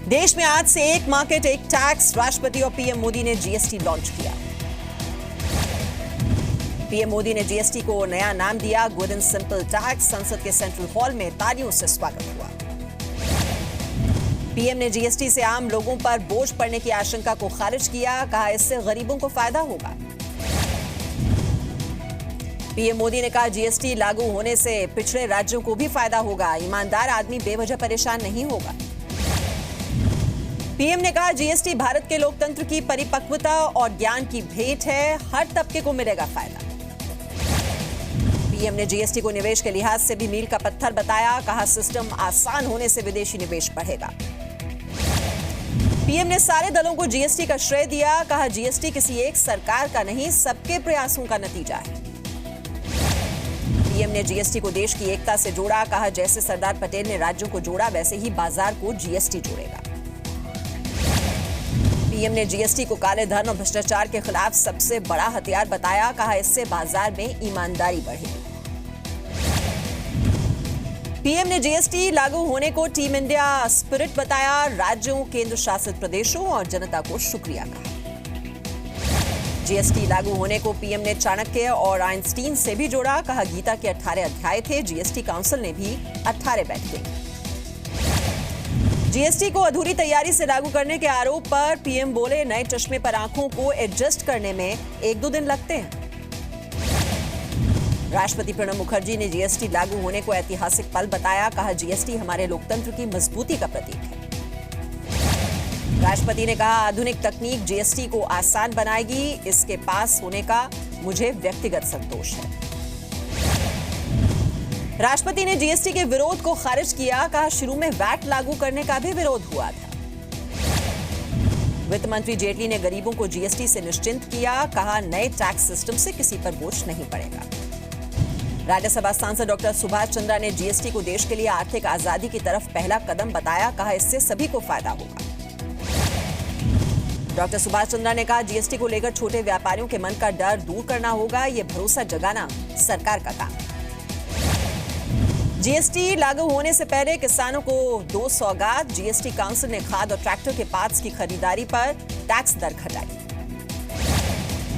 देश में आज से एक मार्केट एक टैक्स, राष्ट्रपति और पीएम मोदी ने जीएसटी लॉन्च किया। पीएम मोदी ने जीएसटी को नया नाम दिया गुड एंड सिंपल टैक्स। संसद के सेंट्रल हॉल में तालियों से स्वागत हुआ। पीएम ने जीएसटी से आम लोगों पर बोझ पड़ने की आशंका को खारिज किया, कहा इससे गरीबों को फायदा होगा। पीएम मोदी ने कहा जीएसटी लागू होने से पिछड़े राज्यों को भी फायदा होगा, ईमानदार आदमी बेवजह परेशान नहीं होगा। पीएम ने कहा जीएसटी भारत के लोकतंत्र की परिपक्वता और ज्ञान की भेंट है, हर तबके को मिलेगा फायदा। पीएम ने जीएसटी को निवेश के लिहाज से भी मील का पत्थर बताया, कहा सिस्टम आसान होने से विदेशी निवेश बढ़ेगा। पीएम ने सारे दलों को जीएसटी का श्रेय दिया, कहा जीएसटी किसी एक सरकार का नहीं, सबके प्रयासों का नतीजा है। पीएम ने जीएसटी को देश की एकता से जोड़ा, कहा जैसे सरदार पटेल ने राज्यों को जोड़ा वैसे ही बाजार को जीएसटी जोड़ेगा। पीएम ने जीएसटी को काले धन और भ्रष्टाचार के खिलाफ सबसे बड़ा हथियार बताया, कहा इससे बाजार में ईमानदारी बढ़ेगी। पीएम ने जीएसटी लागू होने को टीम इंडिया स्पिरिट बताया, राज्यों, केंद्र शासित प्रदेशों और जनता को शुक्रिया कहा। जीएसटी लागू होने को पीएम ने चाणक्य और आइंस्टीन से भी जोड़ा, कहा गीता के 18 अध्याय थे, जीएसटी काउंसिल ने भी 18 बैठकें। जीएसटी को अधूरी तैयारी से लागू करने के आरोप पर पीएम बोले नए चश्मे पर आंखों को एडजस्ट करने में 1-2 दिन लगते हैं। राष्ट्रपति प्रणब मुखर्जी ने जीएसटी लागू होने को ऐतिहासिक पल बताया, कहा जीएसटी हमारे लोकतंत्र की मजबूती का प्रतीक है। राष्ट्रपति ने कहा आधुनिक तकनीक जीएसटी को आसान बनाएगी, इसके पास होने का मुझे व्यक्तिगत संतोष है। राष्ट्रपति ने जीएसटी के विरोध को खारिज किया, कहा शुरू में वैट लागू करने का भी विरोध हुआ था। वित्त मंत्री जेटली ने गरीबों को जीएसटी से निश्चिंत किया, कहा नए टैक्स सिस्टम से किसी पर बोझ नहीं पड़ेगा। राज्यसभा सांसद डॉक्टर सुभाष चंद्रा ने जीएसटी को देश के लिए आर्थिक आजादी की तरफ पहला कदम बताया, कहा इससे सभी को फायदा होगा। डॉक्टर सुभाष चंद्रा ने कहा जीएसटी को लेकर छोटे व्यापारियों के मन का डर दूर करना होगा, यह भरोसा जगाना सरकार का काम है। जीएसटी लागू होने से पहले किसानों को 2 सौगात, जीएसटी काउंसिल ने खाद और ट्रैक्टर के पार्ट्स की खरीदारी पर टैक्स दर घटाई।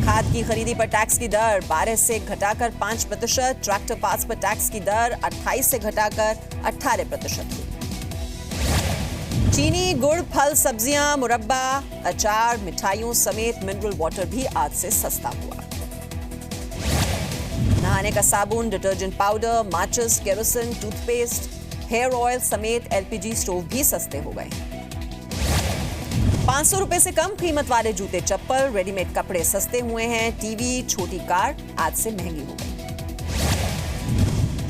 खाद की खरीदी पर टैक्स की दर 12 से घटाकर 5%, ट्रैक्टर पार्ट्स पर टैक्स की दर 28 से घटाकर 18% हुई। चीनी, गुड़, फल, सब्जियां, मुरब्बा, अचार, मिठाइयों समेत मिनरल वाटर भी आज से सस्ता हुआ। नहाने का साबुन, डिटर्जेंट पाउडर, माचिस, केरोसिन, टूथपेस्ट, हेयर ऑयल समेत एलपीजी स्टोव भी सस्ते हो गए। 500 रुपए से कम कीमत वाले जूते, चप्पल, रेडीमेड कपड़े सस्ते हुए हैं। टीवी, छोटी कार आज से महंगी हो गई।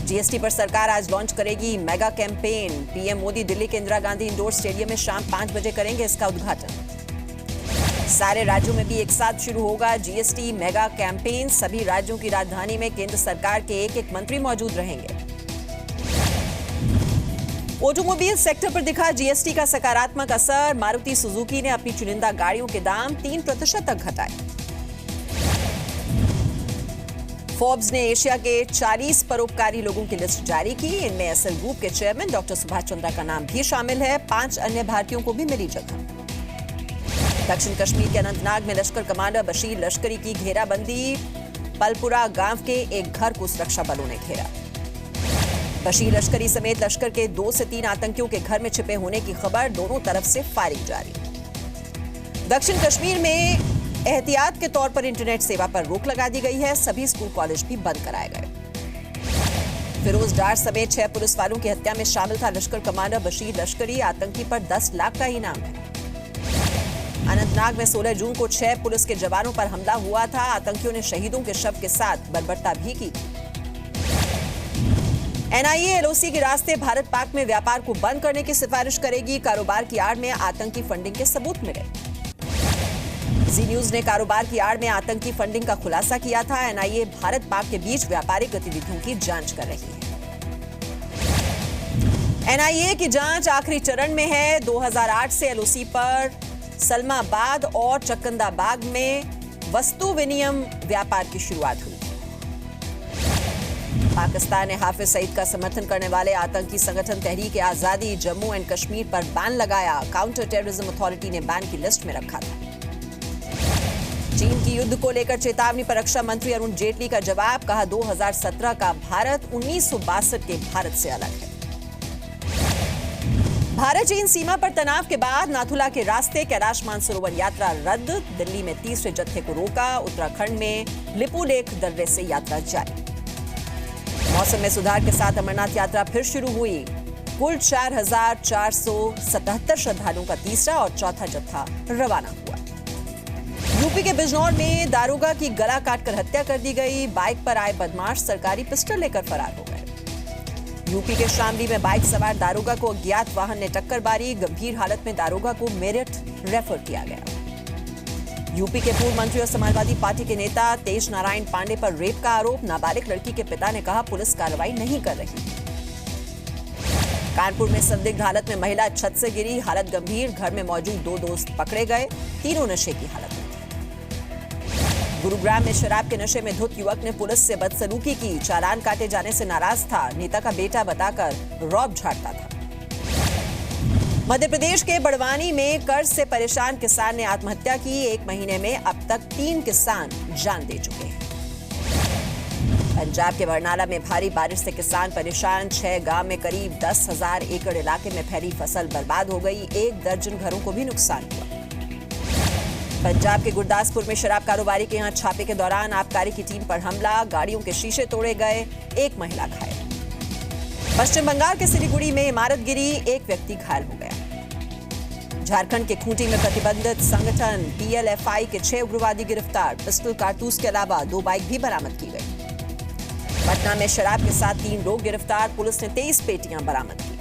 जीएसटी पर सरकार आज लॉन्च करेगी mega campaign. PM Modi Delhi के इंदिरा गांधी इंडोर स्टेडियम में शाम 5 बजे करेंगे इसका उद्घाटन। सारे राज्यों में भी एक साथ शुरू होगा जीएसटी मेगा कैंपेन। सभी राज्यों की राजधानी में केंद्र सरकार के एक मंत्री मौजूद रहेंगे। ऑटोमोबाइल सेक्टर पर दिखा जीएसटी का सकारात्मक असर। मारुति सुजुकी ने अपनी चुनिंदा गाड़ियों के दाम 3% तक घटाए। फोर्ब्स ने एशिया के 40 परोपकारी लोगों की लिस्ट जारी की। इनमें एसएल ग्रुप के चेयरमैन डॉक्टर सुभाष चंद्रा का नाम भी शामिल है। 5 अन्य भारतीयों को भी मिली जगह। दक्षिण कश्मीर के अनंतनाग में लश्कर कमांडर बशीर लश्करी की घेराबंदी। पलपुरा गांव के एक घर को सुरक्षा बलों ने घेरा। बशीर लश्करी समेत लश्कर के 2 से 3 आतंकियों के घर में छिपे होने की खबर, दोनों तरफ से फायरिंग जारी। दक्षिण कश्मीर में एहतियात के तौर पर इंटरनेट सेवा पर रोक लगा दी गई है। सभी स्कूल कॉलेज भी बंद कराए गए। फिरोज डार समेत 6 पुलिस वालों की हत्या में शामिल था लश्कर कमांडर बशीर लश्करी। आतंकी पर 10 लाख का इनाम है। अनंतनाग में 16 जून को 6 पुलिस के जवानों पर हमला हुआ था। आतंकियों ने शहीदों के शव के साथ बर्बरता भी की। एनआईए एलओसी के रास्ते भारत पाक में व्यापार को बंद करने की सिफारिश करेगी। कारोबार की आड़ में आतंकी फंडिंग के सबूत मिले। जी न्यूज ने कारोबार की आड़ में आतंकी फंडिंग का खुलासा किया था। एनआईए भारत पाक के बीच व्यापारिक गतिविधियों की जांच कर रही है। एनआईए की जांच आखिरी चरण में है। 2008 से एलओसी पर सलमाबाद और चकंदाबाग में वस्तु विनिमय व्यापार की शुरुआत हुई। पाकिस्तान ने हाफिज सईद का समर्थन करने वाले आतंकी संगठन तहरीक आजादी जम्मू एंड कश्मीर पर बैन लगाया। काउंटर टेररिज्म अथॉरिटी ने बैन की लिस्ट में रखा था। चीन की युद्ध को लेकर चेतावनी पर रक्षा मंत्री अरुण जेटली का जवाब, कहा 2017 का भारत 1962 के भारत से अलग है। भारत चीन सीमा पर तनाव के बाद नाथुला के रास्ते कैलाश मानसरोवर यात्रा रद्द। दिल्ली में तीसरे जत्थे को रोका। उत्तराखंड में लिपुलेख दर्रे से यात्रा जारी। मौसम में सुधार के साथ अमरनाथ यात्रा फिर शुरू हुई। कुल 4,477 श्रद्धालुओं का तीसरा और चौथा जत्था रवाना हुआ। यूपी के बिजनौर में दारोगा की गला काटकर हत्या कर दी गई। बाइक पर आए बदमाश सरकारी पिस्टल लेकर फरार हो गए। यूपी के शामली में बाइक सवार दारोगा को अज्ञात वाहन ने टक्कर मारी। गंभीर हालत में दारोगा को मेरठ रेफर किया गया। यूपी के पूर्व मंत्री और समाजवादी पार्टी के नेता तेज नारायण पांडे पर रेप का आरोप। नाबालिग लड़की के पिता ने कहा पुलिस कार्रवाई नहीं कर रही। कानपुर में संदिग्ध हालत में महिला छत से गिरी। हालत गंभीर। घर में मौजूद 2 दोस्त पकड़े गए। तीनों नशे की हालत में। गुरुग्राम में शराब के नशे में धुत युवक ने पुलिस से बदसलूकी की। चालान काटे जाने से नाराज था। नेता का बेटा बताकर रौब झाड़ता था। मध्य प्रदेश के बड़वानी में कर्ज से परेशान किसान ने आत्महत्या की। 1 महीने में अब तक 3 किसान जान दे चुके हैं। पंजाब के बरनाला में भारी बारिश से किसान परेशान। 6 गांव में करीब 10,000 एकड़ इलाके में फैली फसल बर्बाद हो गई। 1 दर्जन घरों को भी नुकसान हुआ। पंजाब के गुरदासपुर में शराब कारोबारी के यहां छापे के दौरान आबकारी की टीम पर हमला। गाड़ियों के शीशे तोड़े गए। 1 महिला घायल। पश्चिम बंगाल के सिलीगुड़ी में इमारत गिरी। 1 व्यक्ति घायल हो गया। झारखंड के खूंटी में प्रतिबंधित संगठन PLFI के 6 उग्रवादी गिरफ्तार। पिस्टल कारतूस के अलावा 2 बाइक भी बरामद की गई। पटना में शराब के साथ 3 लोग गिरफ्तार। पुलिस ने 23 पेटियां बरामद की।